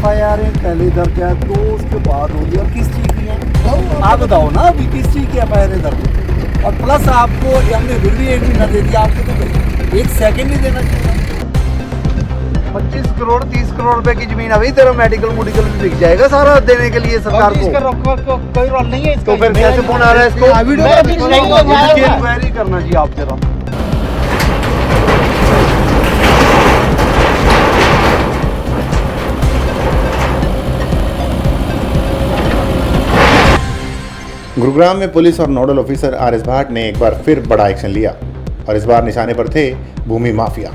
FIR पहले दर्ज है तो उसके बाद होगी, और किस चीज़ की है आप बताओ ना, अभी किस चीज़ की FIR दर्ज है? और प्लस आपको हमने फिर भी 1 महीना दे दिया, आपको तो 1 सेकंड नहीं देना चाहिए। 25 करोड़ 30 करोड़ रुपए की जमीन, अभी तेरा मेडिकल मुडिकल भी बिक जाएगा सारा देने के लिए सरकार को। कोई रोल नहीं है इसका। तो फिर कैसे फोन आ रहा है इसको? इंक्वायरी करना जी आप जरा। गुरुग्राम में पुलिस और नोडल ऑफिसर RS भाट ने एक बार फिर बड़ा एक्शन लिया और इस बार निशाने पर थे भूमि माफिया।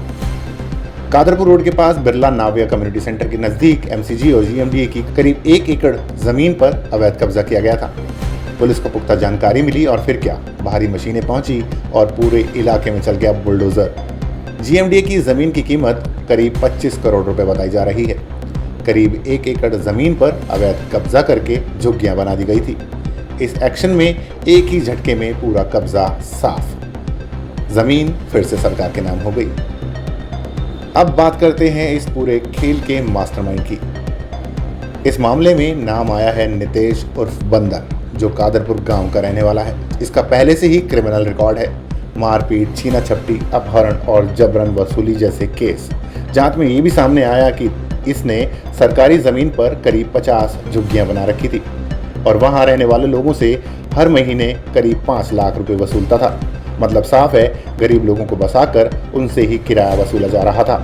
कादरपुर रोड के पास बिरला नाविया कम्युनिटी सेंटर के नजदीक MCG और GMDA की करीब 1 एकड़ जमीन पर अवैध कब्जा किया गया था। पुलिस को पुख्ता जानकारी मिली और फिर क्या, भारी मशीनें पहुंची और पूरे इलाके में चल गया बुलडोजर। GMDA की जमीन की कीमत करीब 25 करोड़ रुपए बताई जा रही है। करीब 1 एकड़ जमीन पर अवैध कब्जा करके झुग्गियां बना दी गई थी। इस एक्शन में एक ही झटके में पूरा कब्जा साफ, जमीन फिर से सरकार के नाम हो गई। अब बात करते हैं इस पूरे खेल के मास्टरमाइंड की। इस मामले में नाम आया है नितेश उर्फ बंदर, जो कादरपुर गांव का रहने वाला है। इसका पहले से ही क्रिमिनल रिकॉर्ड है, मारपीट, छीना झपटी, अपहरण और जबरन वसूली जैसे केस। जांच में ये भी सामने आया कि इसने सरकारी जमीन पर करीब 50 झुग्गियां बना रखी थी और वहां रहने वाले लोगों से हर महीने करीब 5 लाख रुपए वसूलता था। मतलब साफ है, गरीब लोगों को बसाकर उनसे ही किराया वसूला जा रहा था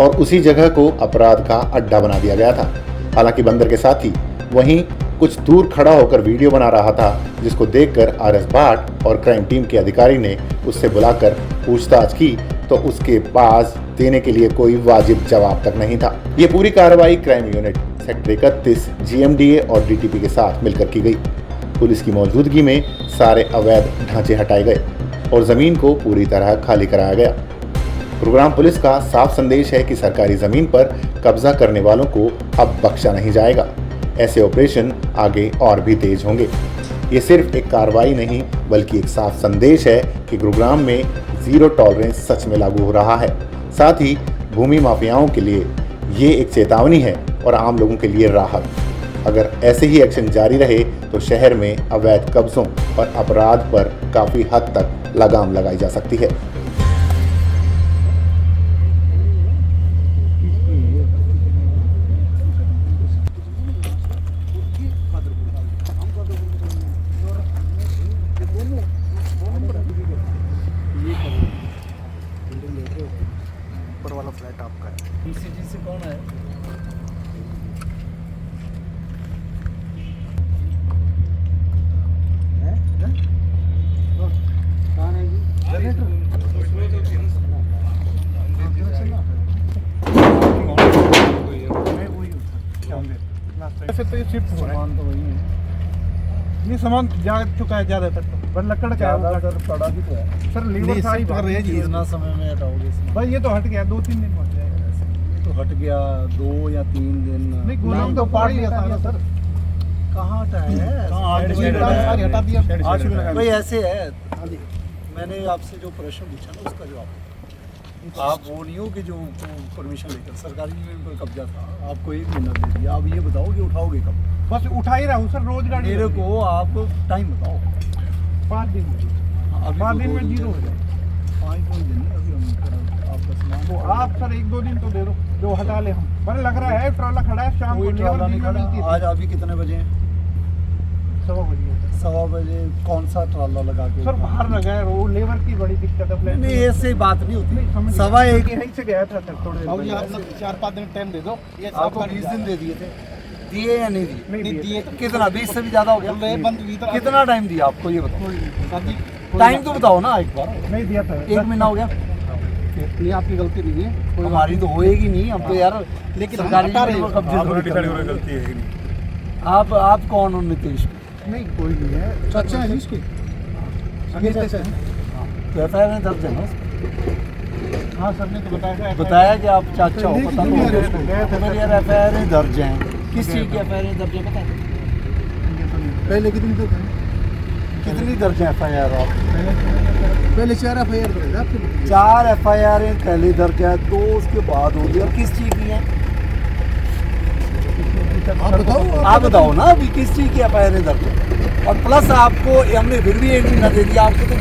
और उसी जगह को अपराध का अड्डा बना दिया गया था। हालांकि बंदर के साथी वहीं कुछ दूर खड़ा होकर वीडियो बना रहा था, जिसको देखकर RS भाट और क्राइम टीम के अधिकारी ने उससे बुलाकर पूछताछ की तो उसके पास देने के लिए कोई वाजिब जवाब तक नहीं था। ये पूरी कार्रवाई क्राइम यूनिट सेक्टर 31 GMDA और DTP के साथ मिलकर की गई। पुलिस की मौजूदगी में सारे अवैध ढांचे हटाए गए और जमीन को पूरी तरह खाली कराया गया। गुरुग्राम पुलिस का साफ संदेश है कि सरकारी जमीन पर कब्जा करने वालों को अब बख्शा नहीं जाएगा। ऐसे ऑपरेशन आगे और भी तेज होंगे। ये सिर्फ एक कार्रवाई नहीं बल्कि एक साफ संदेश है कि गुरुग्राम में जीरो टॉलरेंस सच में लागू हो रहा है। साथ ही भूमि माफियाओं के लिए ये एक चेतावनी है और आम लोगों के लिए राहत। अगर ऐसे ही एक्शन जारी रहे तो शहर में अवैध कब्जों और अपराध पर काफ़ी हद तक लगाम लगाई जा सकती है। ऊपर वाला फ्लैट आपका है। MCG से कौन है? तो ये शिफ्ट हो रहा है, तो वही है। ये सामान जा चुका है ज़्यादातर, तो पर लकड़ का पड़ा भी तो है सर। लीवर सारी कर रहे जी, इतना समय में हटाओगे इसमें? भाई ये तो हट गया, 2-3 दिन हट जाएगा वैसे। तो हट गया 2 या 3 दिन नहीं, गोदाम तो पाट लिया था सर। कहाँ हटाया है? सारी हटा दिया। भाई ऐसे है, मैंने आपसे जो प्रश्न पूछा ना उसका जवाब। आप वो नहीं हो कि जो परमिशन लेकर सरकारी जमीन पर कब्जा था, आपको 1 महीना दे दिया। आप ये बताओ कि उठाओगे कब? बस उठा ही रहा हूँ सर, रोज गाड़ी। मेरे को आप टाइम बताओ। 5 दिन में। 5 दिन में जीरो हो जाए। 5 दिन नहीं, अभी हम आपका सामान तो आप सर 1-2 दिन तो दे दो, जो हटा ले हम। पर लग रहा है ट्रॉला खड़ा है, शाम को ट्रॉला नहीं लेबर खड़ा। आज अभी कितने बजे हैं? 1:15 बजे। 1:15 बजे कौन सा ट्रॉला लगा के? सर बाहर लगा है, वो लेबर की बड़ी दिक्कत है। नहीं, ऐसे बात नहीं होती। 1:15 यहीं से गया था सर थोड़े। अब आप 4-5 दिन टाइम दे दो। ये आपको 20 दिन दे दिए थे, दिए या नहीं दिए? नहीं दिए। तो कितना? 20 से भी ज्यादा हो गया। कितना टाइम दिया आपको ये बताओ? टाइम तो बताओ ना एक बार। नहीं दिया था। 1 महीना हो गया। नहीं, आपकी गलती नहीं है, हमारी तो होएगी नहीं अब तो यार। लेकिन सरकारी गलती है। आप कौन हो? नितेश? नहीं, कोई नहीं है। चाचा है इसके? तो FIR दर्ज है ना? हाँ सर ने तो बताया कि आप चाचा हो। पता तो यार FIR दर्ज है। किस चीज़ की FIR दर्ज है पता है? पहले कितनी तो कितनी दर्ज है FIR? आप पहले 4 FIR दर्ज है आपके। 4 FIR पहले दर्ज है तो उसके बाद होगी, और किस चीज़ की है? आप बताओ ना अभी किस चीज़ की एफआईआर है दर्ज है? और प्लस आपको हमने फिर भी एंट्री न दे दिया, आपको तो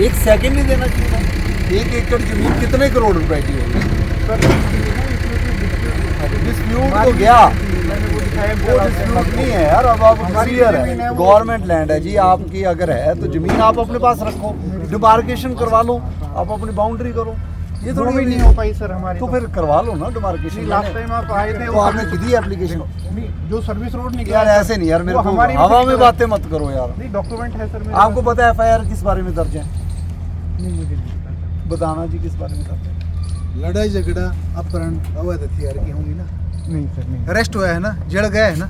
1 सेकंड नहीं देना चाहिए था। 1 एकड़ जमीन कितने करोड़ रुपए की होगी? डिस्प्यूट तो गया, वो डिस्प्यूट नहीं है यार, अब आप क्लियर है, गवर्नमेंट लैंड है जी आपकी, अगर है तो जमीन आप अपने पास रखो, डिमार्केशन करवा लो, आप अपनी बाउंड्री करो। ये थोड़ी भी नहीं हो पाई सर हमारी, तो फिर करवा लो ना डिमार्केशन। लास्ट टाइम आप आए थे तो आपने की थी एप्लीकेशन? जो सर्विस रोड निकला यार ऐसे नहीं यार, मेरे वो को हमारी हवा में बातें मत करो यार। नहीं, डॉक्यूमेंट है सर। आपको पता है एफआईआर किस बारे में दर्ज है? नहीं, मुझे नहीं पता। बताना जी किस बारे में दर्ज है? लड़ाई झगड़ा अपहरण अवैध हथियार की होंगी ना? नहीं सर, नहीं। अरेस्ट हुआ है ना, जड़ गया है ना,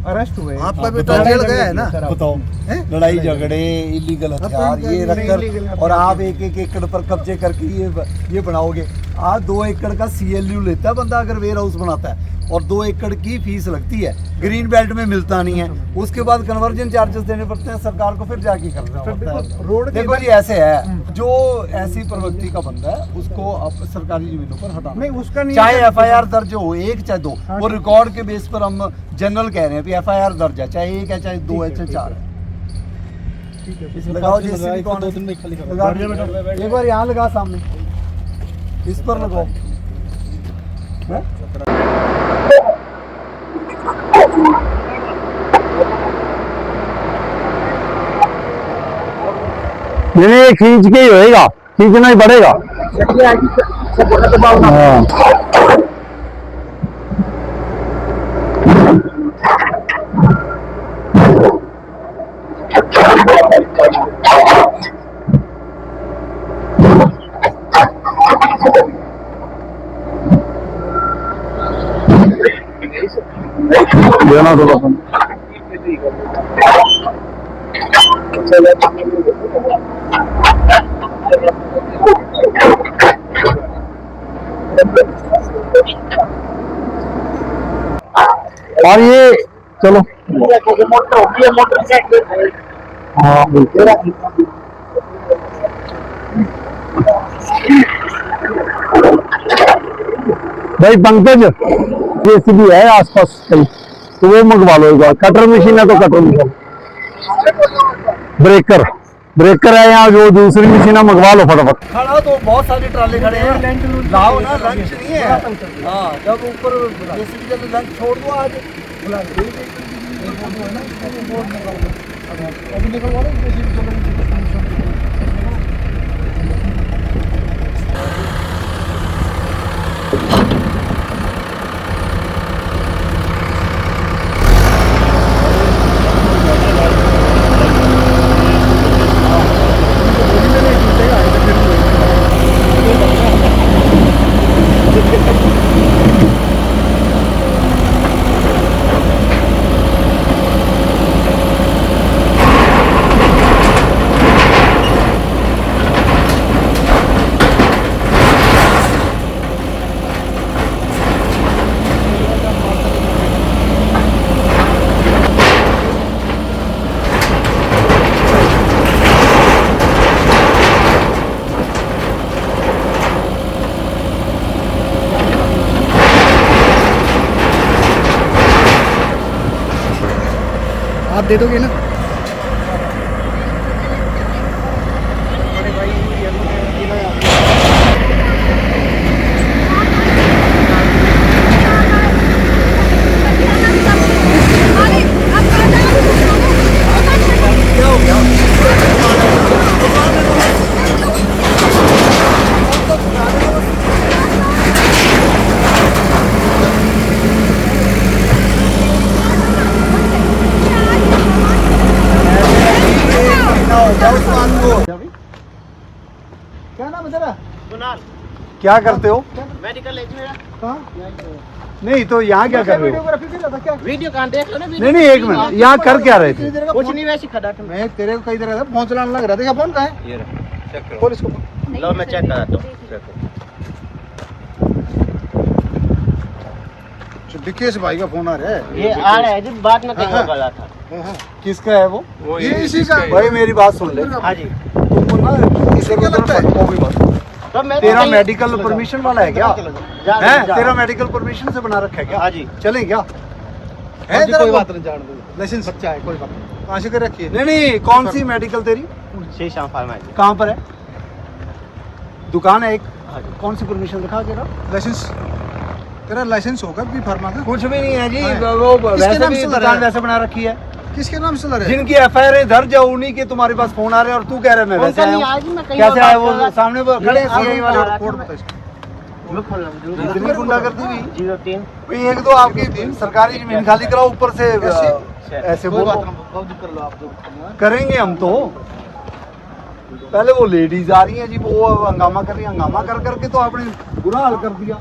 अरेस्ट हुए आपका बेटा जेल गया है ना? बताओ, लड़ाई झगड़े, इलीगल हथियार ये रखकर, और आप 1-1 एकड़ पर कब्जे करके ये बनाओगे। आज 2 एकड़ का CLU लेता है बंदा अगर वेयर हाउस बनाता है, और 2 एकड़ की फीस लगती है, ग्रीन बेल्ट में मिलता नहीं है, उसके बाद कन्वर्जन चार्जेस देने पड़ते हैं सरकार को, फिर जाके करना पड़ता है। रोड देखो जी ऐसे है, जो ऐसी प्रवृत्ति का बंदा है उसको अब सरकारी जमीनों पर हटाना, नहीं उसका नहीं, चाहे एफआईआर दर्ज हो 1 चाहे 2, वो रिकॉर्ड के बेस पर हम जनरल कह रहे हैं कि एफआईआर दर्ज है, चाहे 1 है चाहे 2 है चाहे 4 है। लगाओ जी, इसी कौन है? लगा दिया बेटा, एक बार यहाँ लगा सामने, इस पर लगाओ। हैं? नहीं, खींच के ही होएगा, खींचना ही पड़ेगा। हाँ। देना थोड़ा सा। और ये चलो हाँ भाई पंकज, जेसीबी है आसपास कहीं तो वो मंगवा लो एक बार। कटर मशीन है तो कटर मशीन, ब्रेकर है यहाँ, जो दूसरी मशीन है मंगवा लो फटाफट। खड़ा तो बहुत सारे ट्राले खड़े हैं, लाओ ना, लंच नहीं है। हाँ, जब ऊपर जेसीबी जब लंच छोड़ दो आज, अभी निकलवा लो जेसीबी। आप दे दोगे ना? क्या नाम है तेरा? कुणाल। क्या करते हो? Medical engineer. कहाँ? नहीं तो यहाँ क्या कर रहे हो? वीडियो कहाँ देख लो ना। नहीं एक मिनट, यहाँ कर क्या रहे थे? कुछ नहीं, वैसे खड़ा था। मैं तेरे को कई तरह फोन चलाने लग रहा था, क्या फोन का है? ये रहा, चेक करो। खोल इसको। लो मैं चेक कराता हूँ। विकेश भाई का फोन आ रहा है। ये आ रहा है जी, बात में कहीं गला था। किसका है वो? ये इसी का। भाई मेरी बात सुन ले, हाँ जी। तुमको ना इसे क्या लगता है? तो मैं तेरा मेडिकल परमिशन वाला है क्या? जा है तेरा मेडिकल परमिशन से बना रखा है क्या? हाँ जी। चले क्या? है जी, तेरा कोई वो? बात नहीं, जान दो। लाइसेंस बच्चा है, कोई बात नहीं। कहाँ से कर रखी है? नहीं नहीं, कौन सी मेडिकल तेरी? श्री श्याम फार्मेसी। कहाँ पर है? दुकान है एक? हाँ जी। कौन सी परमिशन दिखा के रहा? लाइसेंस तेरा लाइसेंस होगा भी फार्मा का? कुछ भी नहीं है जी, हाँ। वो किसके वैसे नाम भी से लग रहा दुकान है? वैसे बना रखी है। किसके नाम से लग रहा है? जिनकी एफआईआर दर्ज है उन्हीं के तुम्हारे पास फोन आ रहे हैं और तू कह रहा है मैं वैसे उनका नहीं आया आज हूँ। मैं कहीं कैसे और आया बात वो कर रहा था। सामने वो खड़े हैं सीआई वाले। हाँ, कोड बता इसका। मैं खोल रहा हूँ। इतनी गुंडागर्दी भी? 03 भाई एक तो आपकी सरकारी जमीन खाली कराओ, ऊपर से ऐसे कोई बोलो। बात नहीं, बहुत कर लो आप जो। करेंगे हम तो। पहले वो लेडीज आ रही हैं जी, वो हंगामा कर रही है, हंगामा कर करके तो आपने बुरा हाल कर दिया।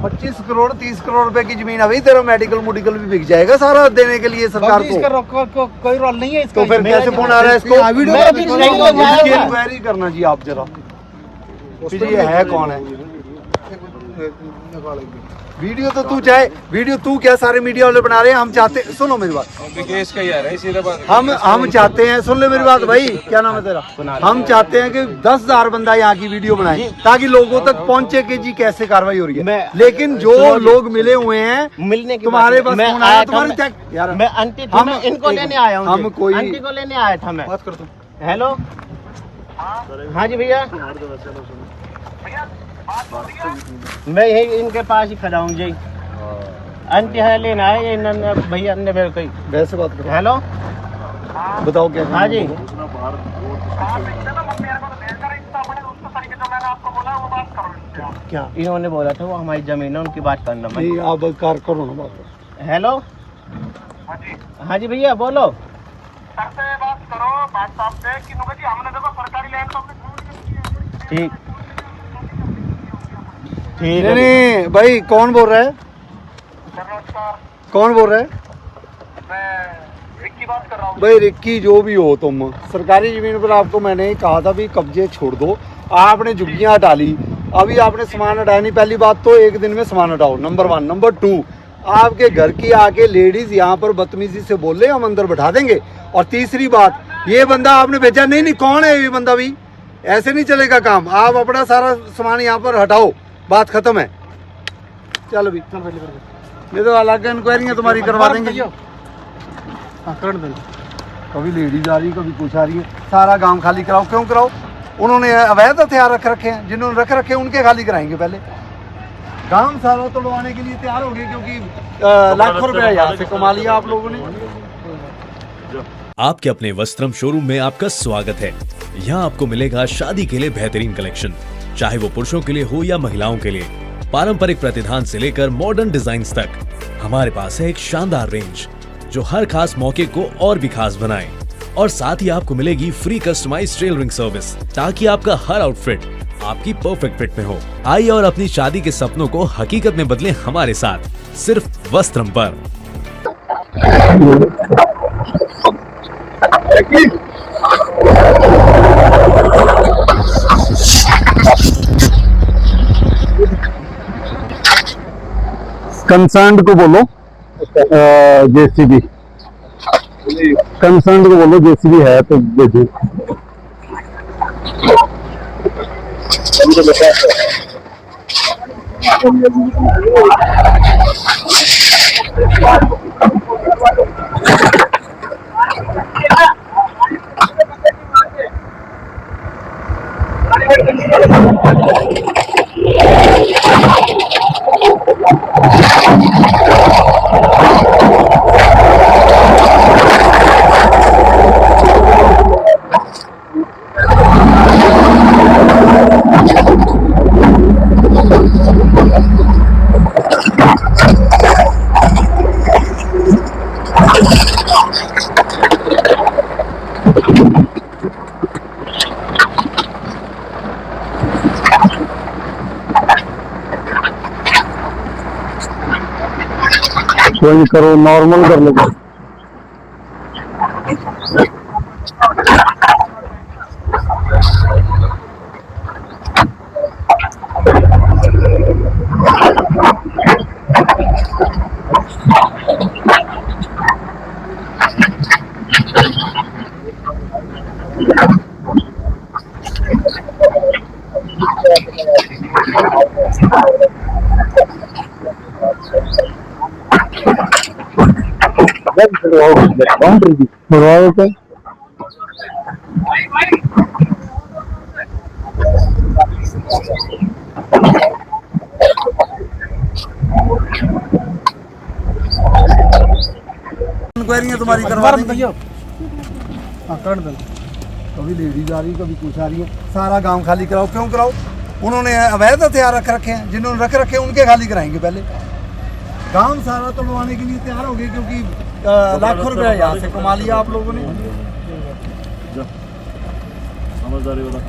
25 करोड़ 30 करोड़ रुपए की जमीन अभी तेरा मेडिकल मुडिकल भी बिक जाएगा सारा देने के लिए सरकार बाकी इसका को। कोई रोल नहीं है इसका। तो फिर कैसे फोन आ रहा है इसको? ये वीडियो मैं बना भी दो। नहीं इसको लगाया इसकी था। इंक्वायरी करना जी आप जरा, फिर ये है कौन है? वीडियो तो तू चाहे, वीडियो तू क्या सारे मीडिया वाले बना रहे हैं। हम चाहते, सुनो मेरी बात, केस का ही आ रहा है, सीधा बात। हम चाहते हैं, सुन ले मेरी बात भाई, क्या नाम है तेरा? हम चाहते हैं कि 10,000 बंदा यहाँ की वीडियो बनाए ताकि लोगों तक पहुँचे कि जी कैसे कार्रवाई हो रही है। मैं- लेकिन जो सुनो जी। लोग मिले हुए हैं मिलने की तुम्हारे बात पास नहीं। फोन मैं आया, आया था, तुम्हारी मैं- तक यार मैं आंटी थी, हम- मैं इनको एक- लेने आया हूँ। हम जी। कोई- आंटी को लेने आया था मैं। बात कर तू। हेलो हाँ जी भैया, मैं यही इनके पास ही खड़ा हूँ जी। आंटी है लेना है ये इन्होंने भैया ने मेरे को। वैसे बात करो, हेलो बताओ क्या हाँ जी। क्या? इन्होंने बोला था वो हमारी जमीन है उनकी बात करना। मैं नहीं आप कार करो ना बात। हेलो हाँ जी भैया बोलो। ठीक ठीक नहीं है। नहीं भाई, कौन बोल रहा है? कौन बोल रहा है? भाई रिक्की जो भी हो तुम, सरकारी जमीन पर आपको मैंने कहा था भी कब्जे छोड़ दो। आपने झुग्गियां हटा ली, अभी आपने सामान हटाया नहीं। पहली बात तो एक दिन में सामान हटाओ, नंबर 1। नंबर 2, आपके घर की आके लेडीज यहाँ पर बदतमीजी से बोल रहे, हम अंदर बैठा देंगे। और तीसरी बात, ये बंदा आपने भेजा नहीं कौन है ये बंदा? भी ऐसे नहीं चलेगा काम। आप अपना सारा सामान यहाँ पर हटाओ, बात खत्म है। चल अभी ये तो अलग इंक्वायरी तुम्हारी करवा देंगे। कभी लेडीज आ रही, कभी कुछ आ रही है, सारा गांव खाली कराओ। क्यों कराओ? उन्होंने अवैध हथियार रख रखे हैं, जिन्होंने रख रखे हैं उनके खाली कराएंगे। पहले गांव सारा तोड़वाने के लिए तैयार हो गए, क्योंकि लाखों रुपया यहाँ से कमा लिया आप लोगों ने। आपके अपने वस्त्रम शोरूम में आपका स्वागत है। यहाँ आपको मिलेगा शादी के लिए बेहतरीन कलेक्शन, चाहे वो पुरुषों के लिए हो या महिलाओं के लिए। पारंपरिक प्रतिधान से लेकर मॉडर्न डिजाइन्स तक हमारे पास है एक शानदार रेंज जो हर खास मौके को और भी खास बनाए। और साथ ही आपको मिलेगी फ्री कस्टमाइज्ड टेलरिंग सर्विस, ताकि आपका हर आउटफिट आपकी परफेक्ट फिट में हो। आइए और अपनी शादी के सपनों को हकीकत में बदलें हमारे साथ, सिर्फ वस्त्रम पर। कंसर्न को बोलो जेसीबी, कंसर्न को बोलो जेसीबी है तो भेजो। कोई करो, नॉर्मल कर लो। बाउंड्री भी छुड़वाओ क्या? इंक्वायरियां तुम्हारी करवा देंगे। हाँ कर दो। कभी लेडीज आ रही कभी कुछ आ रही है, सारा गांव खाली कराओ। क्यों कराओ? उन्होंने अवैध हथियार रख रखे हैं, जिन्होंने रख रखे हैं उनके खाली कराएंगे पहले। गांव सारा तोड़वाने के लिए तैयार हो गए, क्योंकि लाखों रुपया यहाँ से कमा लिया आप लोगों ने।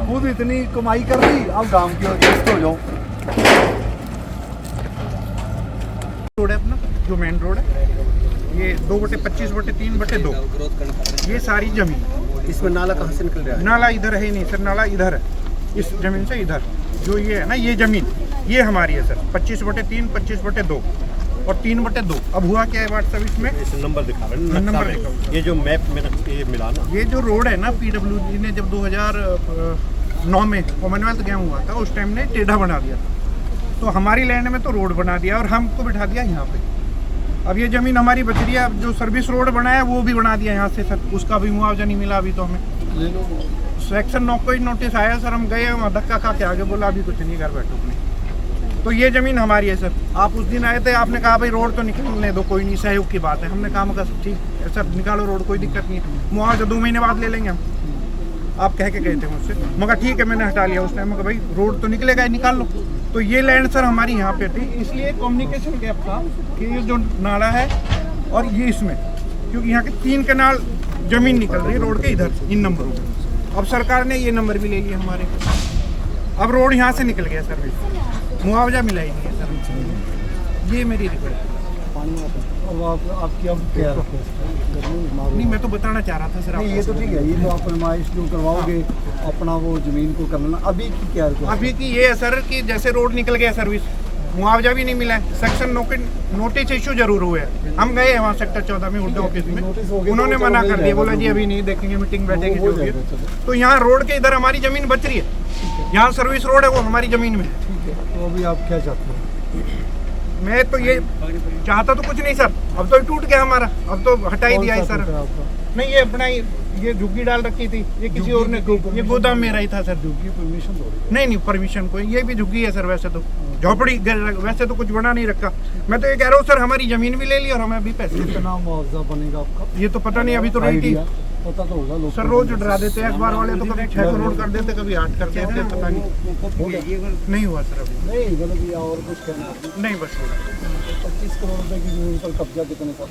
खुद इतनी कमाई कर ली, अब गांव की वजह हो जाओ। रोड है अपना जो मेन रोड है, ये 2/25/3/2 ये सारी जमीन। इसमें नाला कहाँ से निकल रहा है? नाला इधर है ही नहीं सर, नाला इधर है, इस जमीन से इधर जो ये है ना, ये जमीन ये हमारी है सर। 25/3 25/2 और 3/2। अब हुआ क्या है व्हाट्सएप इसमें नंबर दिखा रहे हैं, नंबर दिखाओ। ये जो मैप में ये मिला ना, ये जो रोड है ना, PWD ने जब 2009 में कॉमनवेल्थ गेम हुआ था उस टाइम ने टेढ़ा बना दिया, तो हमारी लैंड में तो रोड बना दिया और हमको बिठा दिया यहाँ पे। अब ये ज़मीन हमारी बच रही है, अब जो सर्विस रोड बनाया वो भी बना दिया यहाँ से सर, उसका भी मुआवजा नहीं मिला अभी तो हमें। सेक्शन 9 को ही नोटिस आया सर, हम गए वहाँ धक्का खा के आगे बोला अभी कुछ नहीं, घर बैठो अपने। तो ये ज़मीन हमारी है सर। आप उस दिन आए थे, आपने कहा भाई रोड तो निकलने दो, कोई नहीं, सहयोग की बात है। हमने कहा मगर ठीक है सर, निकालो रोड, कोई दिक्कत नहीं है, मुआवजा 2 महीने बाद ले लेंगे हम। आप कह के गए थे मुझसे, मगर ठीक है मैंने हटा लिया उस टाइम, मगर भाई रोड तो निकलेगा ही, निकाल लो। तो ये लैंड सर हमारी यहाँ पे थी, इसलिए कम्युनिकेशन गैप था कि ये जो नाला है और ये इसमें, क्योंकि यहाँ के 3 कनाल जमीन निकल रही है रोड के इधर इन नंबरों पे। अब सरकार ने ये नंबर भी ले लिया हमारे, अब रोड यहाँ से निकल गया सर, मुआवजा मिला ही नहीं है सर। ये मेरी रिक्वेस्ट है। आपकी अब क्या नहीं, मैं तो बताना चाह रहा था सर। नहीं, ये तो ठीक है, ये तो आप फरमाइश जो करवाओगे अपना वो जमीन को कर लेना। अभी की क्या है? अभी की ये है सर कि जैसे रोड निकल गया सर्विस, मुआवजा भी नहीं मिला है, सेक्शन 9 के नोटिस इशू जरूर हुए हैं। हम गए हैं वहाँ सेक्टर 14 में उनके ऑफिस में, उन्होंने मना कर दिया, बोला जी अभी नहीं देखेंगे, मीटिंग बैठेगी जो भी। तो यहाँ रोड के इधर हमारी जमीन बच रही है, यहाँ सर्विस रोड है वो हमारी जमीन में। ठीक है, तो अभी आप क्या चाहते हो? मैं तो ये चाहता तो कुछ नहीं सर, अब तो टूट गया हमारा, अब तो हटा ही दिया है सर। नहीं, ये अपना ये झुग्गी डाल रखी थी, ये किसी और ने, ये गोदाम मेरा ही था सर। झुग्गी परमिशन दो? नहीं, परमिशन कोई, ये भी झुग्गी है सर, वैसे तो झोपड़ी, वैसे तो कुछ बना नहीं रखा। मैं तो ये कह रहा हूँ सर, हमारी जमीन भी ले ली और हमें अभी पैसे। कितना मुआवजा बनेगा आपका? ये तो पता नहीं, अभी तो रही थी, पता तो होगा लोग सर। रोज डरा देते हैं अखबार वाले, तो कभी 6 करोड़ कर देते, कभी 8 कर देते, पता नहीं हुआ सर अभी। नहीं मतलब और कुछ करना नहीं, बस 25 करोड़ रुपए की जमीन पर कब्जा कितने का?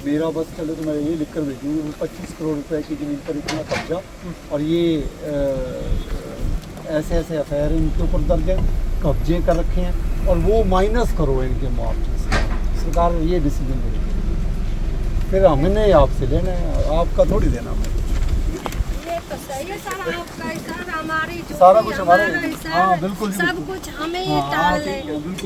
मेरा बस चले तो मैं ये लिख कर भेजूँगी, 25 करोड़ रुपए की जमीन पर इतना कब्जा, और ये ऐसे ऐसे अफेयर इनके ऊपर दर्ज है, कब्जे कर रखे हैं, और वो माइनस करो इनके मुआवजे से। सरकार ये डिसीजन लेगी, फिर हमने आपसे लेना है, आपका थोड़ी देना हमें। ये तो सही है सर, आपका ही सर, हमारी जो सारा कुछ हमारे, सर, हाँ बिल्कुल, सब कुछ हमें ही टाल है।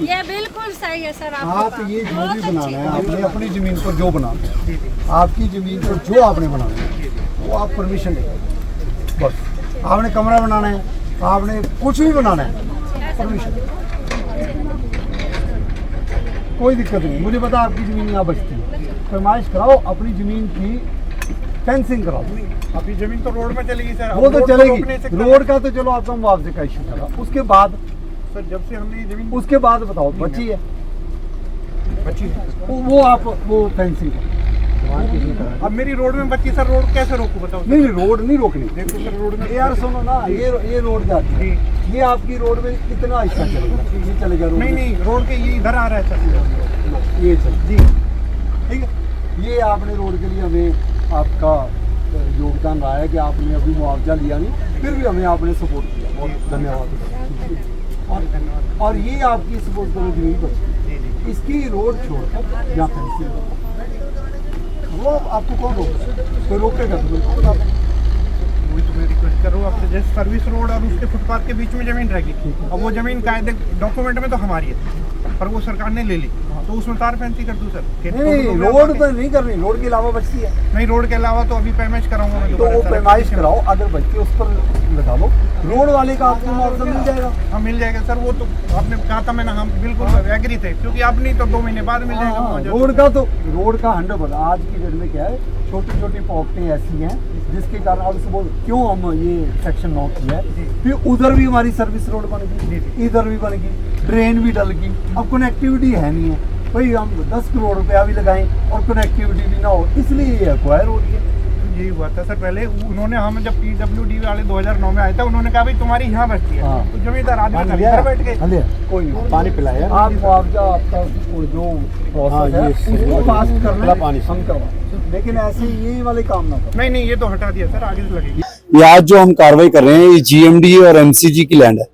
ये बिल्कुल सही है सर। आप ये जो भी बनाना है, आपने अपनी ज़मीन को जो बनाना है, आपकी ज़मीन को जो आपने बनाना है वो आप परमिशन लेंगे। बस आपने कमरा बनाना है, आपने कुछ भी बनाना है, परमिशन, कोई दिक्कत नहीं। मुझे पता आपकी ज़मीन यहाँ बचती है, फरमाइश कराओ, अपनी ज़मीन की फेंसिंग कराओ। अभी जमीन तो रोड में चलेगी सर, वो तो चलेगी, रोड का तो चलो आपका मुआवजे का इशू चला, उसके बाद सर जब से हमने ये जमीन, उसके बाद बताओ बची है, बची है वो आप वो फेंसिंग। अब मेरी रोड में बची सर, रोड कैसे रोकूं बताओ? नहीं, रोड नहीं रोकनी। देखो सर, रोड में यार सुनो ना, ये रोड जाती है, ये आपकी रोड में कितना हिस्सा चलेगा? ये चलेगा रोड? नहीं, रोड के ये इधर आ रहा है सर, ये चल जी ठीक है। ये आपने रोड के लिए हमें आपका योगदान रहा है कि आपने अभी मुआवजा लिया नहीं, फिर भी हमें आपने सपोर्ट किया, बहुत धन्यवाद। और ये आपकी सपोर्ट करो जमीन बची, इसकी रोड छोड़कर यहाँ फेंसिंग, वो आपको कौन रोकेगा? कोई रोकेगा तो बिल्कुल आप, वही तो मैं रिक्वेस्ट कर रहा हूँ आपसे, जैसे सर्विस रोड और उसके फुटपाथ के बीच में जमीन रहेगी, अब वो जमीन कायदे डॉक्यूमेंट में तो हमारी है, पर वो सरकार ने ले ली, तो उसमें तार फैंसी कर दूँ सर? नहीं, रोड पर नहीं करनी, रोड के अलावा बचती है। नहीं, रोड के अलावा तो अभी पैमाइश कराऊंगा मैं, तो वो पैमाइश कराओ, अगर बचती है उस पर लगा लो, रोड वाले का आपको मुआवजा मिल जाएगा। हाँ मिल जाएगा सर, वो तो आपने कहा था मैंने, हम बिल्कुल एग्री थे, क्योंकि आप नहीं तो 2 महीने बाद मिल जाएगा मुआवजा। रोड का 100%। आज की डेट में क्या है, छोटी छोटी पॉकेटें ऐसी हैं जिसके कारण अब से बोल क्यों हम ये सेक्शन 9 किया है। फिर उधर भी हमारी सर्विस रोड बन गई, इधर भी बन गई, ड्रेन भी डल गई, अब कनेक्टिविटी है नहीं है भाई। हम 10 करोड़ रुपया भी लगाएं और कनेक्टिविटी भी ना हो, इसलिए ये एक्वायर हो रही है। यही हुआ था सर पहले, उन्होंने हम जब PWD वाले 2009 में आए थे, उन्होंने कहा भाई तुम्हारी यहाँ बस्ती है, तो जमींदार आदमी इधर बैठ गए। कोई नहीं, पानी पिलाया आप, मुआवजा आपका जो प्रोसेस है उसको पास करना पानी हम करवा, लेकिन ऐसे ये वाले काम ना करो। नहीं ये तो हटा दिया सर, आगे से लगेगी। ये आज जो हम कार्रवाई कर रहे हैं ये GMD और MCG की लैंड है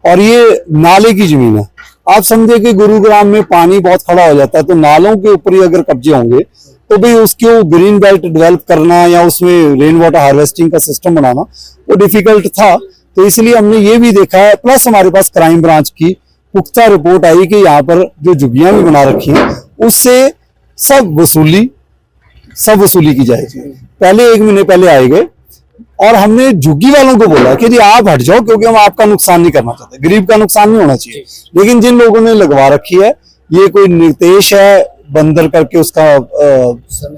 और ये नाले की जमीन है। आप समझे कि गुरुग्राम में पानी बहुत खड़ा हो जाता है, तो नालों के ऊपर ही अगर कब्जे होंगे तो भाई उसको ग्रीन बेल्ट डेवलप करना या उसमें रेन वाटर हार्वेस्टिंग का सिस्टम बनाना वो डिफिकल्ट था। तो इसलिए हमने ये भी देखा है, प्लस हमारे पास क्राइम ब्रांच की पुख्ता रिपोर्ट आई कि यहाँ पर जो झुग्गियां भी बना रखी हैं उससे सब वसूली की जाएगी। पहले 1 महीने पहले आए गए और हमने झुग्गी वालों को बोला कि जी आप हट जाओ, क्योंकि हम आपका नुकसान नहीं करना चाहते, गरीब का नुकसान नहीं होना चाहिए। लेकिन जिन लोगों ने लगवा रखी है, ये कोई नितेश है बंदर करके उसका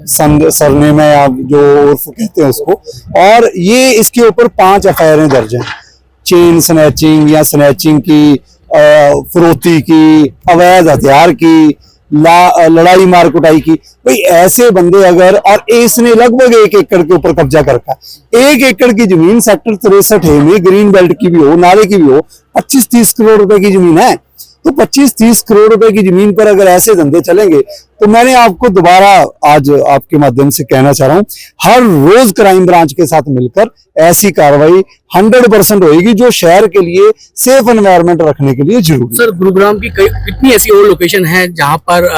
सरनेम है या जो उर्फ कहते हैं उसको, और ये इसके ऊपर 5 FIR दर्ज हैं, चेन स्नैचिंग या स्नैचिंग की, फरोती की, अवैध हथियार की, लड़ाई मार कुटाई की। भाई ऐसे बंदे अगर, और इसने लगभग 1 एकड़ के ऊपर कब्जा कर रखा है। 1 एकड़ की जमीन सेक्टर 63 में ग्रीन बेल्ट की भी हो, नाले की भी हो, 25-30 करोड़ रुपए की जमीन है। तो 25-30 करोड़ रुपए की जमीन पर अगर ऐसे धंधे चलेंगे, तो मैंने आपको दोबारा आज आपके माध्यम से कहना चाह रहा हूं, हर रोज क्राइम ब्रांच के साथ मिलकर ऐसी कार्रवाई 100% होगी जो शहर के लिए सेफ एनवायरनमेंट रखने के लिए जरूरी। सर गुरुग्राम की कितनी ऐसी और लोकेशन है जहां पर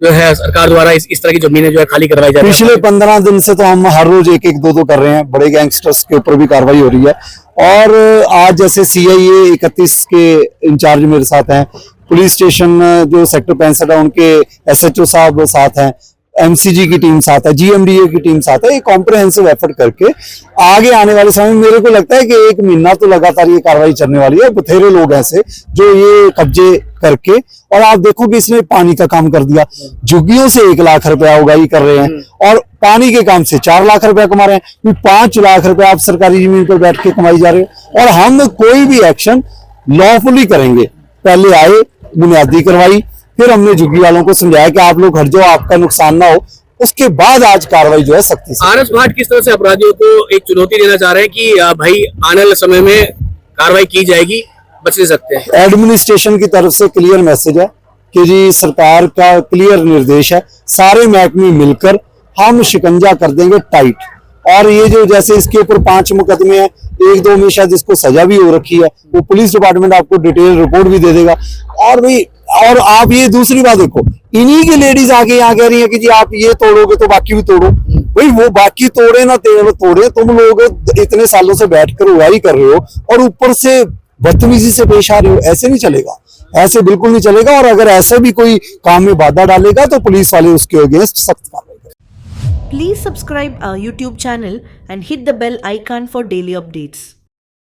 जो है सरकार द्वारा इस तरह की जमीनें जो है खाली करवाई जा रही है? पिछले 15 दिन से तो हम हर रोज 1-1, 2-2 कर रहे हैं। बड़े गैंगस्टर्स के ऊपर भी कार्रवाई हो रही है और आज जैसे CIA 31 के इंचार्ज मेरे साथ हैं, पुलिस स्टेशन जो सेक्टर 65 है उनके SHO साहब साथ हैं, MCG की टीम साथ है, GMDA की टीम साथ है। ये कॉम्प्रिहेंसिव एफर्ट करके आगे आने वाले समय में मेरे को लगता है कि 1 महीना तो लगातार ये कार्रवाई चलने वाली है। बथेरे लोग ऐसे जो ये कब्जे करके, और आप देखो कि इसने पानी का काम कर दिया, झुग्गियों से 1 लाख रुपया उगाही कर रहे हैं और पानी के काम से 4 लाख रुपया कमा रहे हैं। 5 लाख रुपया आप सरकारी जमीन पर बैठ के कमाई जा रहे हो। और हम कोई भी एक्शन लॉफुली करेंगे। पहले आए, बुनियादी करवाई, फिर हमने झुग्गी वालों को समझाया कि आप लोग हट जाओ, आपका नुकसान ना हो। उसके बाद आज कार्रवाई जो है सख्ती से। RS भाट किस तरह से अपराधियों को एक चुनौती देना चाह रहे हैं कि भाई आने वाले समय में कार्रवाई की जाएगी, बच नहीं सकते हैं? एडमिनिस्ट्रेशन की तरफ से क्लियर मैसेज है कि जी सरकार का क्लियर निर्देश है, सारे महकमे मिलकर हम शिकंजा कर देंगे टाइट। और ये जो जैसे इसके ऊपर 5 मुकदमे हैं, 1-2 में शायद इसको सजा भी हो रखी है, वो पुलिस डिपार्टमेंट आपको डिटेल रिपोर्ट भी दे देगा। और भाई, और आप ये दूसरी बात देखो, इन्हीं की लेडीज आके यहाँ कह रही है कि जी आप ये तोड़ोगे तो बाकी भी तोड़ो। भाई वो बाकी तोड़े ना तोड़े, तुम लोग इतने सालों से बैठकर उगाही कर रहे हो और ऊपर से बदतमीजी से पेश आ रहे हो। ऐसे नहीं चलेगा, ऐसे बिल्कुल नहीं चलेगा। और अगर ऐसे भी कोई काम में बाधा डालेगा तो पुलिस वाले उसके अगेंस्ट सख्त कार्रवाई करेंगे। Please subscribe our YouTube channel and hit the bell icon for daily updates.